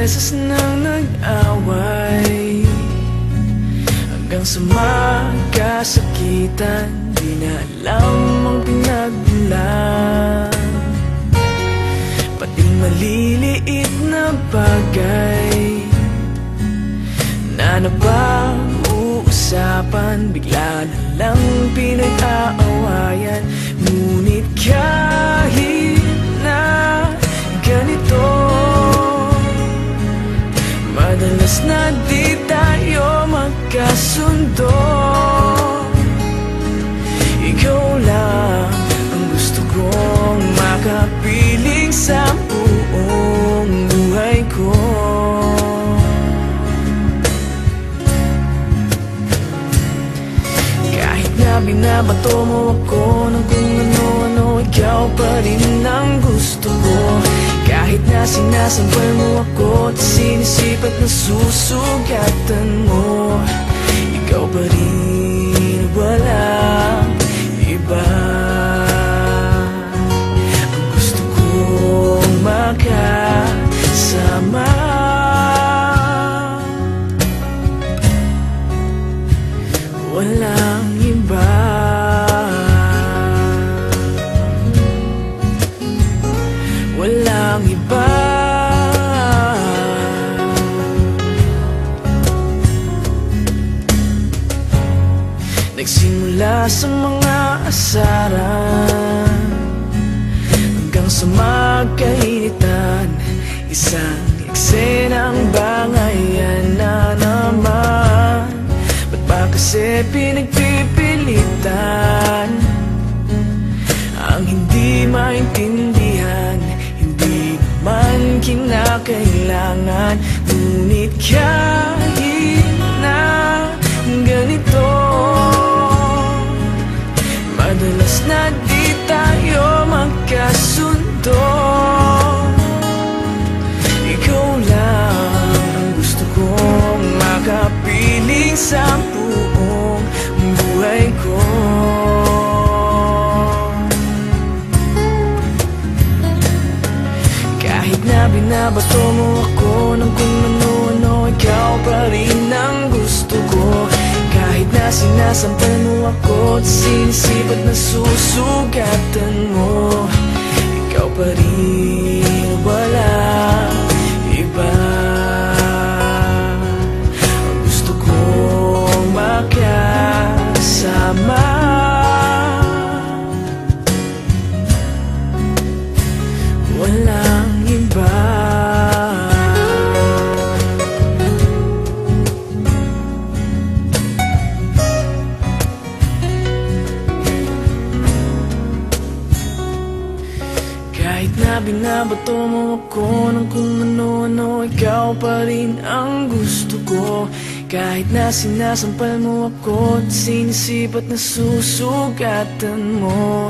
beses nang nag-away, hanggang sa magkasakitan, di na alam ang pinagmulan. Pati maliliit na bagay na napag-uusapan, bigla na lang pinag-aawayan. Ngunit kahit na ganito, madalas na di tayo magkasundo. Ikaw lang ang gusto kong makapiling sa buong buhay ko. Kahit na binabato mo ako ng kung ano-ano, ikaw pa rin ang gusto ko. Kahit na sinasampal mo ako at sinisipat na susugatan mo, ikaw pa rin, walang iba. Ang gusto kong makasama, walang iba. Walang iba. Nagsimula sa mga asaran, hanggang sa magkainitan, isang eksenang bangayan na naman. Ba't ba kasi pinagpipilitan ang hindi maintindihan? Hindi naman kinakailangan. Ngunit kahit na ganito, madalas na di tayo magkasundo. Ikaw lang ang gusto kong makapiling sa buong buhay ko. Kahit na binabato mo ako ng kung ano-ano, ikaw pa rin ang gusto ko. Kahit na sinasampal mo ako at sinisipat na susugatan mo, ikaw pa rin, walang iba. Ang gusto kong makasama, walang iba. Kahit na binabato mo ako ng kung ano-ano, ikaw pa rin ang gusto ko. Kahit na sinasampal mo ako at sinisipat na susugatan mo,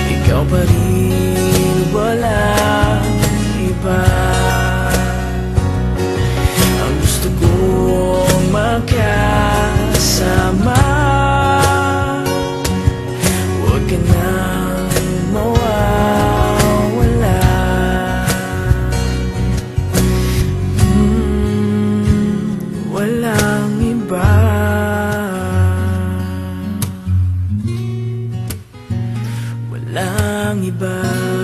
ikaw pa rin, walang iba. Ang gusto kong makasama, huwag ka nang mawawala. Walang iba. Walang iba.